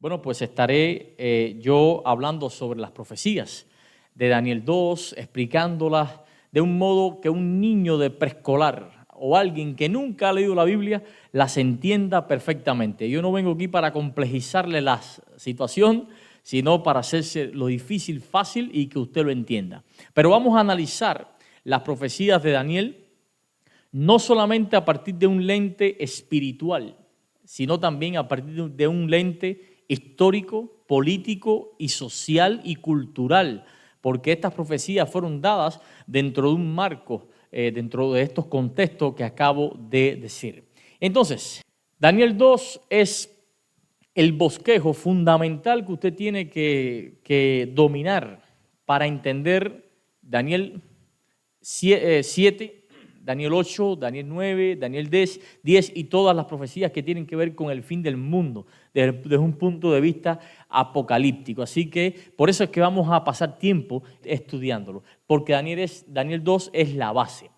Bueno, pues estaré yo hablando sobre las profecías de Daniel 2, explicándolas de un modo que un niño de preescolar o alguien que nunca ha leído la Biblia las entienda perfectamente. Yo no vengo aquí para complejizarle la situación, sino para hacerse lo difícil fácil y que usted lo entienda. Pero vamos a analizar las profecías de Daniel no solamente a partir de un lente espiritual, sino también a partir de un lente histórico, político y social y cultural, porque estas profecías fueron dadas dentro de un marco, dentro de estos contextos que acabo de decir. Entonces, Daniel 2 es el bosquejo fundamental que usted tiene que dominar para entender Daniel 7, Daniel 8, Daniel 9, Daniel 10 y todas las profecías que tienen que ver con el fin del mundo desde un punto de vista apocalíptico. Así que por eso es que vamos a pasar tiempo estudiándolo, porque Daniel 2 es la base.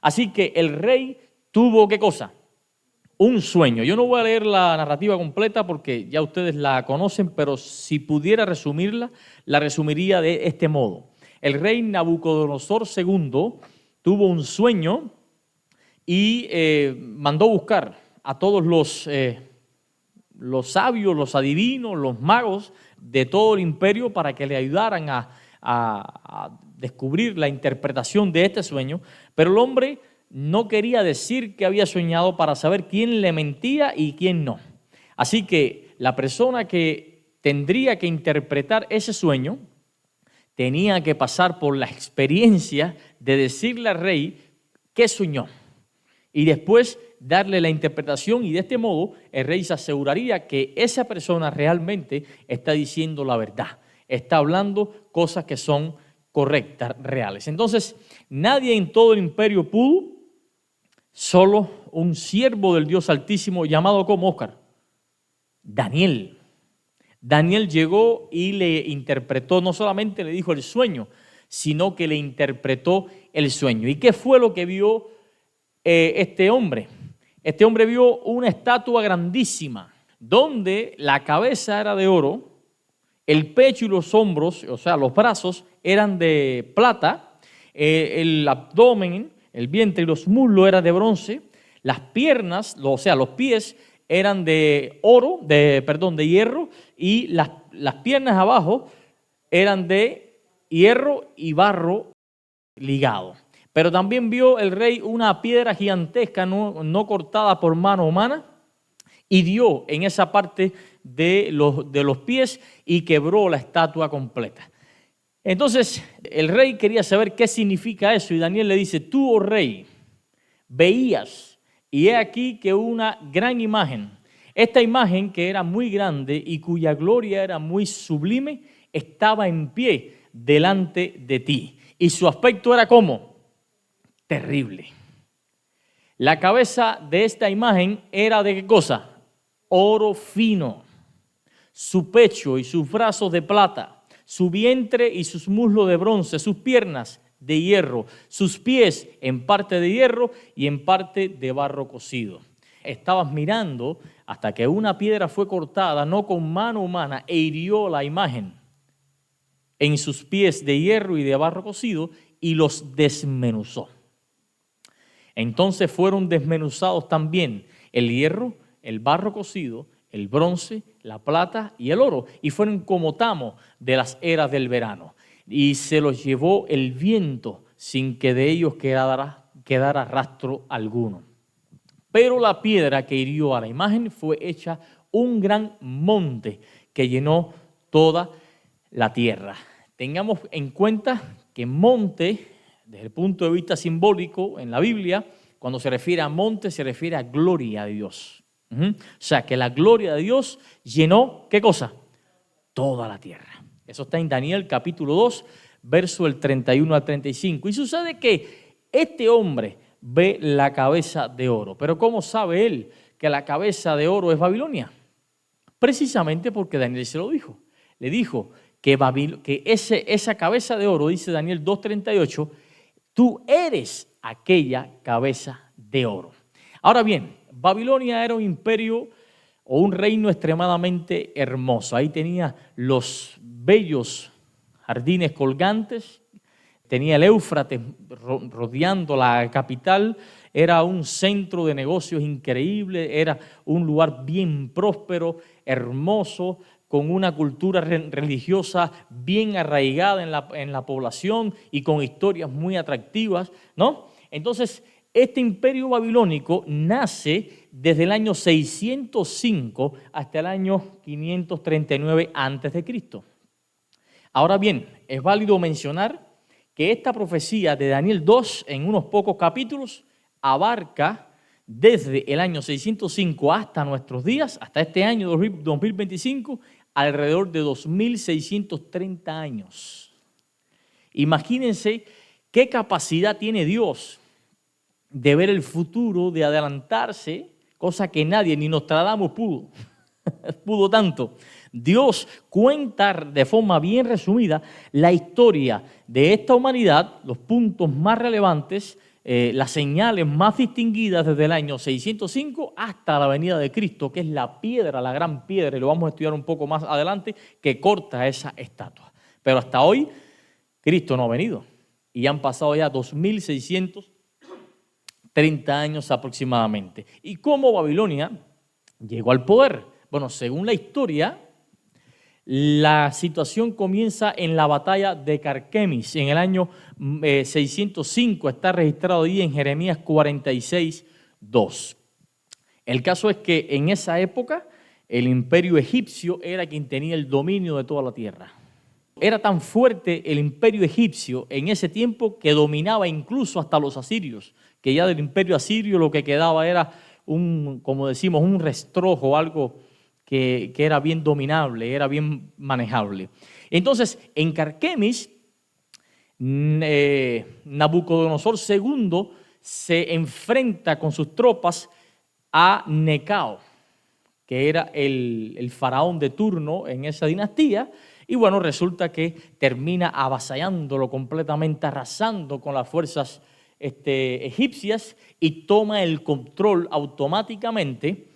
Así que el rey tuvo, ¿qué cosa? Un sueño. Yo no voy a leer la narrativa completa porque ya ustedes la conocen, pero si pudiera resumirla, la resumiría de este modo. El rey Nabucodonosor II tuvo un sueño y mandó buscar a todos los sabios, los adivinos, los magos de todo el imperio para que le ayudaran a descubrir la interpretación de este sueño, pero el hombre no quería decir que había soñado para saber quién le mentía y quién no. Así que la persona que tendría que interpretar ese sueño tenía que pasar por la experiencia de decirle al rey qué soñó y después darle la interpretación, y de este modo el rey se aseguraría que esa persona realmente está diciendo la verdad, está hablando cosas que son correctas, reales. Entonces, nadie en todo el imperio pudo, solo un siervo del Dios Altísimo llamado como Oscar, Daniel. Daniel llegó y le interpretó, no solamente le dijo el sueño, sino que le interpretó el sueño. ¿Y qué fue lo que vio este hombre? Este hombre vio una estatua grandísima, donde la cabeza era de oro, el pecho y los hombros, o sea, los brazos, eran de plata, el abdomen, el vientre y los muslos eran de bronce, las piernas, o sea, los pies eran de hierro, y las piernas abajo eran de hierro y barro ligado. Pero también vio el rey una piedra gigantesca no cortada por mano humana y dio en esa parte de los pies y quebró la estatua completa. Entonces el rey quería saber qué significa eso y Daniel le dice: tú, oh rey, veías y he aquí que una gran imagen, esta imagen que era muy grande y cuya gloria era muy sublime, estaba en pie delante de ti y su aspecto era como terrible. La cabeza de esta imagen era de ¿qué cosa? Oro fino, su pecho y sus brazos de plata, su vientre y sus muslos de bronce, sus piernas de hierro, sus pies en parte de hierro y en parte de barro cocido. Estabas mirando hasta que una piedra fue cortada, no con mano humana, e hirió la imagen en sus pies de hierro y de barro cocido y los desmenuzó. Entonces fueron desmenuzados también el hierro, el barro cocido, el bronce, la plata y el oro, y fueron como tamo de las eras del verano. Y se los llevó el viento sin que de ellos quedara rastro alguno. Pero la piedra que hirió a la imagen fue hecha un gran monte que llenó toda la tierra. Tengamos en cuenta que monte, desde el punto de vista simbólico en la Biblia, cuando se refiere a monte, se refiere a gloria de Dios. O sea, que la gloria de Dios llenó, ¿qué cosa? Toda la tierra. Eso está en Daniel capítulo 2, verso el 31 al 35. Y sucede que este hombre ve la cabeza de oro. Pero ¿cómo sabe él que la cabeza de oro es Babilonia? Precisamente porque Daniel se lo dijo. Le dijo que esa cabeza de oro, dice Daniel 2:38, tú eres aquella cabeza de oro. Ahora bien, Babilonia era un imperio o un reino extremadamente hermoso. Ahí tenía los bellos jardines colgantes, tenía el Éufrates rodeando la capital, era un centro de negocios increíble, era un lugar bien próspero, hermoso, con una cultura religiosa bien arraigada en la población y con historias muy atractivas, ¿no? Entonces, este imperio babilónico nace desde el año 605 hasta el año 539 a.C. Ahora bien, es válido mencionar que esta profecía de Daniel 2, en unos pocos capítulos, abarca desde el año 605 hasta nuestros días, hasta este año 2025, alrededor de 2630 años. Imagínense qué capacidad tiene Dios de ver el futuro, de adelantarse, cosa que nadie, ni Nostradamus pudo tanto. Dios cuenta de forma bien resumida la historia de esta humanidad, los puntos más relevantes, las señales más distinguidas desde el año 605 hasta la venida de Cristo, que es la piedra, la gran piedra, y lo vamos a estudiar un poco más adelante, que corta esa estatua. Pero hasta hoy Cristo no ha venido y han pasado ya 2630 años aproximadamente. ¿Y cómo Babilonia llegó al poder? Bueno, según la historia, la situación comienza en la batalla de Carquemis, en el año 605, está registrado ahí en Jeremías 46:2. El caso es que en esa época el imperio egipcio era quien tenía el dominio de toda la tierra. Era tan fuerte el imperio egipcio en ese tiempo que dominaba incluso hasta los asirios, que ya del imperio asirio lo que quedaba era como decimos, un restrojo, algo que era bien dominable, era bien manejable. Entonces, en Carquemis, Nabucodonosor II se enfrenta con sus tropas a Necao, que era el faraón de turno en esa dinastía, y bueno, resulta que termina avasallándolo completamente, arrasando con las fuerzas egipcias y toma el control automáticamente.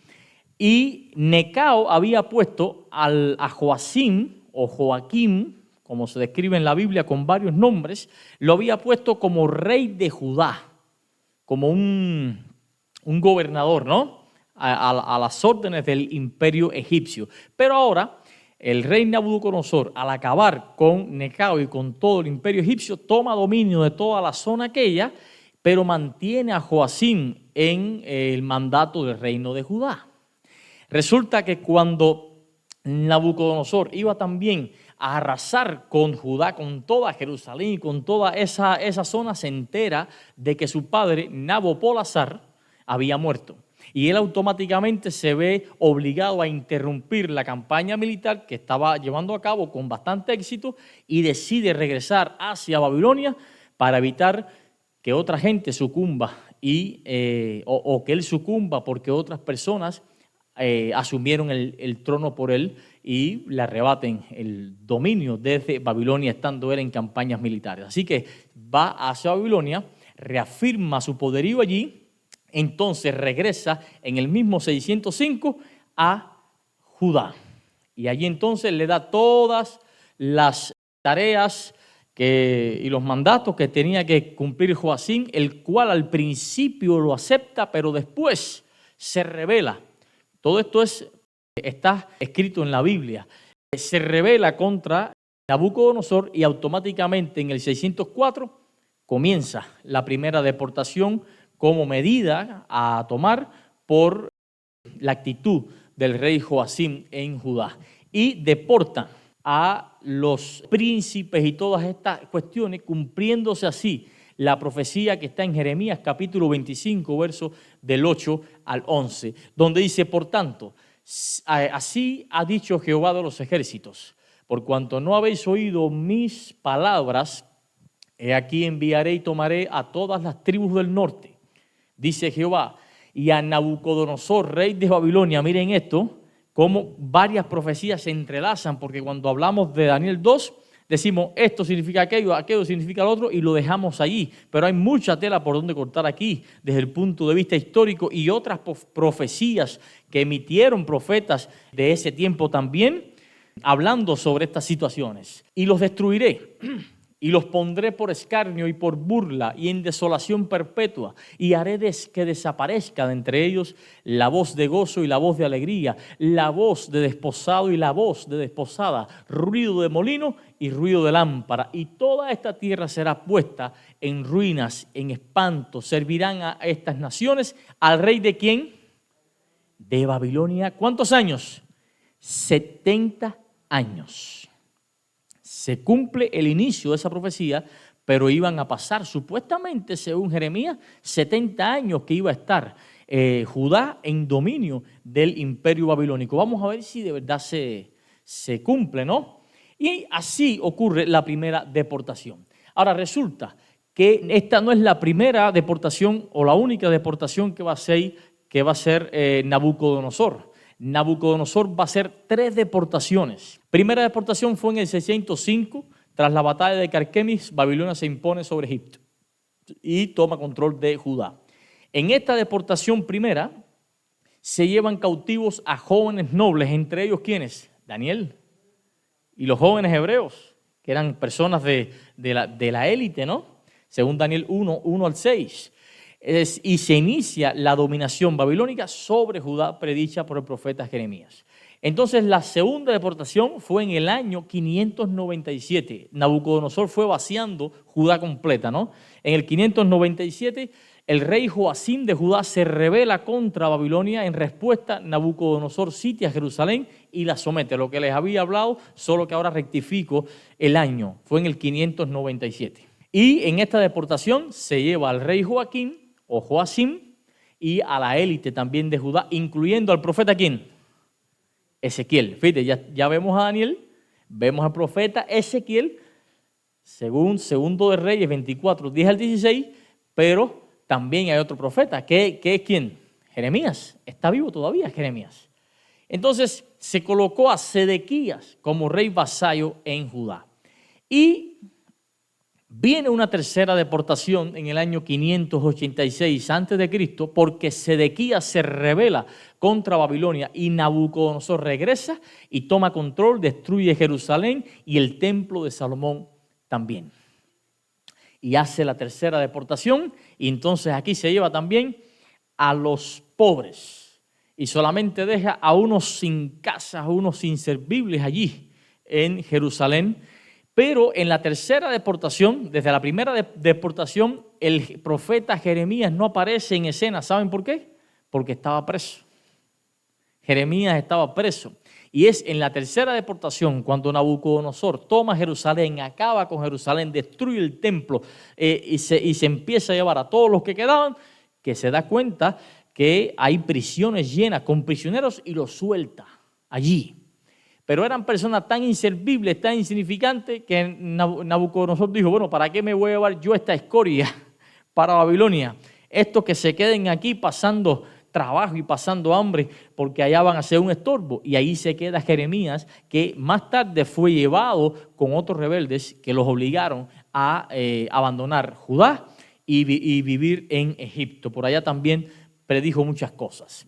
Y Necao había puesto a Joacim o Joaquim, como se describe en la Biblia con varios nombres, lo había puesto como rey de Judá, como un gobernador, ¿no? A las órdenes del imperio egipcio. Pero ahora el rey Nabucodonosor, al acabar con Necao y con todo el imperio egipcio, toma dominio de toda la zona aquella, pero mantiene a Joacim en el mandato del reino de Judá. Resulta que cuando Nabucodonosor iba también a arrasar con Judá, con toda Jerusalén y con toda esa zona, se entera de que su padre, Nabopolassar, había muerto. Y él automáticamente se ve obligado a interrumpir la campaña militar que estaba llevando a cabo con bastante éxito y decide regresar hacia Babilonia para evitar que otra gente sucumba o que él sucumba porque otras personas asumieron el trono por él y le arrebaten el dominio desde Babilonia, estando él en campañas militares. Así que va hacia Babilonia, reafirma su poderío allí, entonces regresa en el mismo 605 a Judá. Y allí entonces le da todas las tareas y los mandatos que tenía que cumplir Joacim, el cual al principio lo acepta, pero después se rebela. Todo esto está escrito en la Biblia. Se rebela contra Nabucodonosor y automáticamente en el 604 comienza la primera deportación como medida a tomar por la actitud del rey Joacim en Judá. Y deportan a los príncipes y todas estas cuestiones, cumpliéndose así la profecía que está en Jeremías capítulo 25, versos del 8 al 11, donde dice: por tanto, así ha dicho Jehová de los ejércitos, por cuanto no habéis oído mis palabras, he aquí enviaré y tomaré a todas las tribus del norte, dice Jehová, y a Nabucodonosor, rey de Babilonia. Miren esto, cómo varias profecías se entrelazan, porque cuando hablamos de Daniel 2, decimos esto significa aquello, aquello significa lo otro y lo dejamos allí. Pero hay mucha tela por donde cortar aquí desde el punto de vista histórico y otras profecías que emitieron profetas de ese tiempo también, hablando sobre estas situaciones. Y los destruiré. Y los pondré por escarnio y por burla y en desolación perpetua, y haré que desaparezca de entre ellos la voz de gozo y la voz de alegría, la voz de desposado y la voz de desposada, ruido de molino y ruido de lámpara. Y toda esta tierra será puesta en ruinas, en espanto. Servirán a estas naciones al rey de ¿quién? De Babilonia. ¿Cuántos años? 70 años. Se cumple el inicio de esa profecía, pero iban a pasar supuestamente, según Jeremías, 70 años que iba a estar Judá en dominio del imperio babilónico. Vamos a ver si de verdad se cumple, ¿no? Y así ocurre la primera deportación. Ahora resulta que esta no es la primera deportación o la única deportación que va a ser Nabucodonosor. Nabucodonosor va a hacer 3 deportaciones. Primera deportación fue en el 605, tras la batalla de Carquemis, Babilonia se impone sobre Egipto y toma control de Judá. En esta deportación primera se llevan cautivos a jóvenes nobles, entre ellos ¿quiénes? Daniel y los jóvenes hebreos, que eran personas de la élite, ¿no? Según Daniel 1 al 6. Y se inicia la dominación babilónica sobre Judá predicha por el profeta Jeremías. Entonces la segunda deportación fue en el año 597. Nabucodonosor fue vaciando Judá completa, ¿no? En el 597 el rey Joacim de Judá se rebela contra Babilonia. En respuesta, Nabucodonosor sitia Jerusalén y la somete. Lo que les había hablado, solo que ahora rectifico el año. Fue en el 597. Y en esta deportación se lleva al rey Joacim o Joacim y a la élite también de Judá, incluyendo al profeta ¿quién? Ezequiel. Fíjate, ya vemos a Daniel, vemos al profeta Ezequiel, según Segundo de Reyes 24, 10 al 16, pero también hay otro profeta, que es ¿quién? Jeremías. Está vivo todavía Jeremías. Entonces se colocó a Sedequías como rey vasallo en Judá. Y viene una tercera deportación en el año 586 a.C. porque Sedequías se rebela contra Babilonia y Nabucodonosor regresa y toma control, destruye Jerusalén y el templo de Salomón también. Y hace la tercera deportación y entonces aquí se lleva también a los pobres y solamente deja a unos sin casa, a unos inservibles allí en Jerusalén. Pero en la tercera deportación, desde la primera deportación, el profeta Jeremías no aparece en escena. ¿Saben por qué? Porque estaba preso. Jeremías estaba preso. Y es en la tercera deportación, cuando Nabucodonosor toma Jerusalén, acaba con Jerusalén, destruye el templo y se empieza a llevar a todos los que quedaban, que se da cuenta que hay prisiones llenas con prisioneros y los suelta allí. Pero eran personas tan inservibles, tan insignificantes, que Nabucodonosor dijo, bueno, ¿para qué me voy a llevar yo esta escoria para Babilonia? Estos que se queden aquí pasando trabajo y pasando hambre, porque allá van a ser un estorbo. Y ahí se queda Jeremías, que más tarde fue llevado con otros rebeldes que los obligaron a abandonar Judá y vivir en Egipto. Por allá también predijo muchas cosas.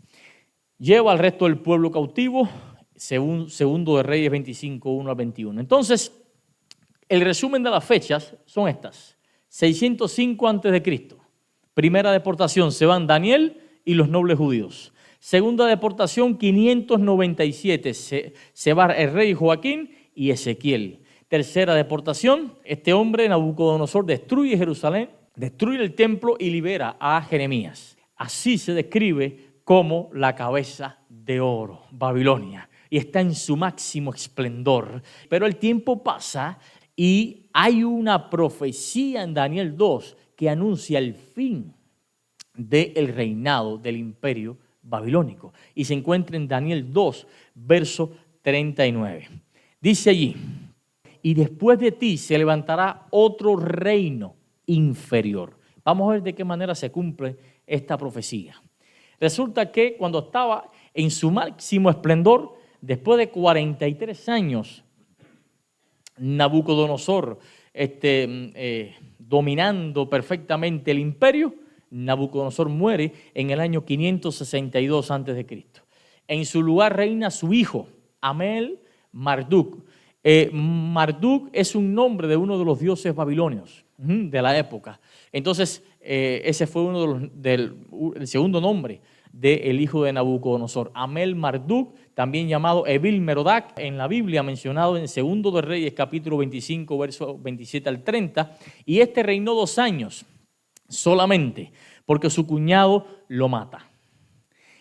Lleva al resto del pueblo cautivo, según Segundo de Reyes 25, 1 al 21. Entonces, el resumen de las fechas son estas. 605 a.C. Primera deportación, se van Daniel y los nobles judíos. Segunda deportación, 597, se va el rey Joaquín y Ezequiel. Tercera deportación, este hombre, Nabucodonosor, destruye Jerusalén, destruye el templo y libera a Jeremías. Así se describe como la cabeza de oro, Babilonia, y está en su máximo esplendor. Pero el tiempo pasa y hay una profecía en Daniel 2 que anuncia el fin del reinado del imperio babilónico. Y se encuentra en Daniel 2, verso 39. Dice allí, y después de ti se levantará otro reino inferior. Vamos a ver de qué manera se cumple esta profecía. Resulta que cuando estaba en su máximo esplendor, después de 43 años Nabucodonosor dominando perfectamente el imperio, Nabucodonosor muere en el año 562 a.C. En su lugar reina su hijo, Amel Marduk. Marduk es un nombre de uno de los dioses babilonios de la época. Entonces, ese fue el segundo nombre del hijo de Nabucodonosor. Amel Marduk, también llamado Evil Merodach, en la Biblia mencionado en Segundo de Reyes, capítulo 25, versos 27 al 30. Y reinó 2 años solamente, porque su cuñado lo mata.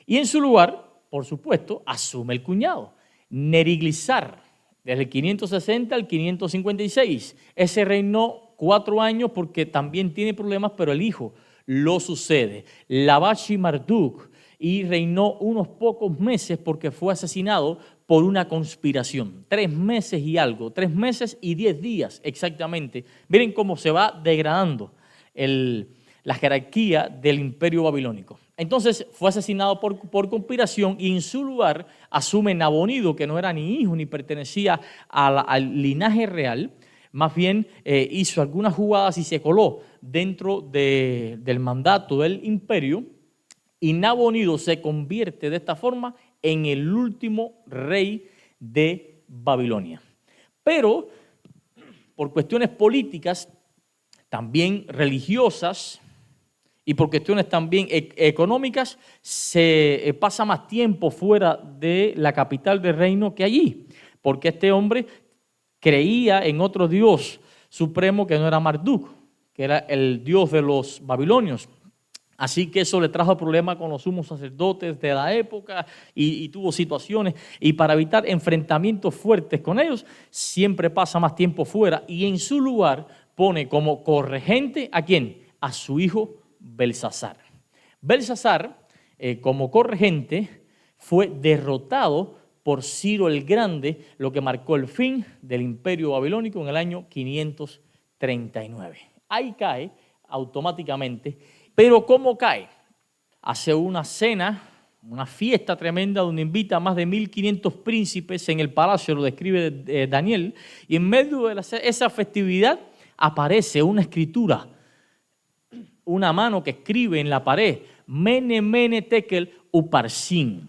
Y en su lugar, por supuesto, asume el cuñado, Neriglissar, desde el 560 al 556. Ese reinó 4 años porque también tiene problemas, pero el hijo lo sucede, Labashi Marduk, y reinó unos pocos meses porque fue asesinado por una conspiración. 3 meses y algo, 3 meses y 10 días exactamente. Miren cómo se va degradando la jerarquía del imperio babilónico. Entonces fue asesinado por conspiración y en su lugar asume Nabonido, que no era ni hijo ni pertenecía al linaje real, más bien hizo algunas jugadas y se coló dentro del mandato del imperio, y Nabonido se convierte de esta forma en el último rey de Babilonia. Pero por cuestiones políticas, también religiosas y por cuestiones también económicas, se pasa más tiempo fuera de la capital del reino que allí, porque este hombre creía en otro dios supremo que no era Marduk, que era el dios de los babilonios. Así que eso le trajo problemas con los sumos sacerdotes de la época y tuvo situaciones. Y para evitar enfrentamientos fuertes con ellos, siempre pasa más tiempo fuera y en su lugar pone como corregente ¿a quién? A su hijo Belsasar. Belsasar, como corregente, fue derrotado por Ciro el Grande, lo que marcó el fin del imperio babilónico en el año 539. Ahí cae automáticamente. Pero ¿cómo cae? Hace una cena, una fiesta tremenda donde invita a más de 1500 príncipes en el palacio, lo describe Daniel, y en medio de esa festividad aparece una escritura, una mano que escribe en la pared, Mene, Mene, Tekel, Uparsin.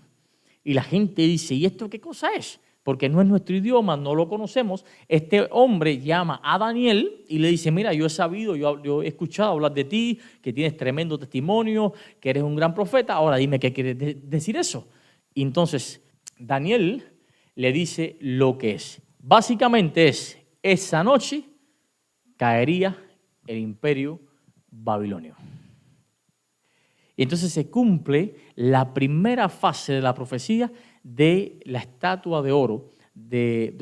Y la gente dice, ¿y esto qué cosa es? Porque no es nuestro idioma, no lo conocemos. Este hombre llama a Daniel y le dice, mira, yo he sabido, yo he escuchado hablar de ti, que tienes tremendo testimonio, que eres un gran profeta, ahora dime qué quiere decir eso. Y entonces Daniel le dice lo que es. Básicamente es, esa noche caería el imperio babilonio. Y entonces se cumple la primera fase de la profecía de la estatua de oro, de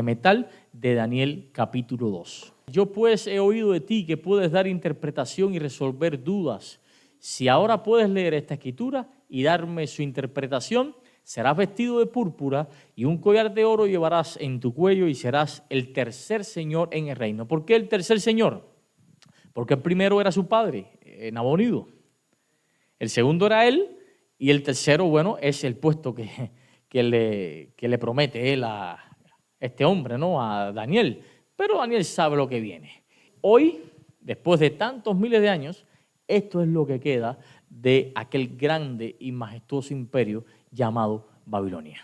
metal de Daniel capítulo 2. Yo pues he oído de ti que puedes dar interpretación y resolver dudas. Si ahora puedes leer esta escritura y darme su interpretación, serás vestido de púrpura y un collar de oro llevarás en tu cuello y serás el tercer señor en el reino. ¿Por qué el tercer señor? Porque el primero era su padre, Nabonido. El segundo era él y el tercero, bueno, es el puesto que le promete él a este hombre, ¿no? A Daniel. Pero Daniel sabe lo que viene. Hoy, después de tantos miles de años, esto es lo que queda de aquel grande y majestuoso imperio llamado Babilonia.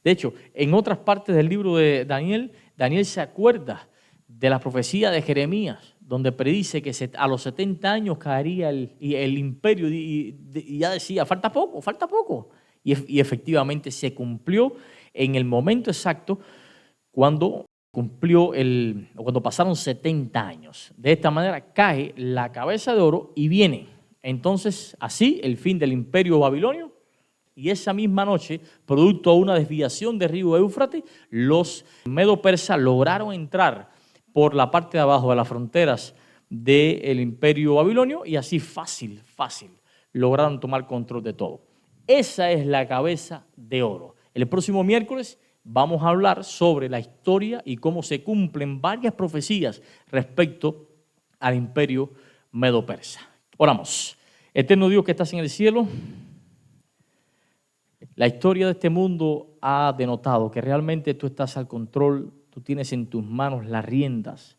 De hecho, en otras partes del libro de Daniel, Daniel se acuerda de la profecía de Jeremías, donde predice que a los 70 años caería el imperio y ya decía, falta poco, falta poco. Y efectivamente se cumplió en el momento exacto cuando pasaron 70 años. De esta manera cae la cabeza de oro y viene entonces así el fin del imperio babilonio. Y esa misma noche, producto de una desviación del río Éufrates, los medo-persas lograron entrar por la parte de abajo de las fronteras del imperio babilonio y así fácil lograron tomar control de todo. Esa es la cabeza de oro. El próximo miércoles vamos a hablar sobre la historia y cómo se cumplen varias profecías respecto al imperio medo-persa. Oramos. Eterno Dios que estás en el cielo, La historia de este mundo ha denotado que realmente tú estás al control, tú tienes en tus manos las riendas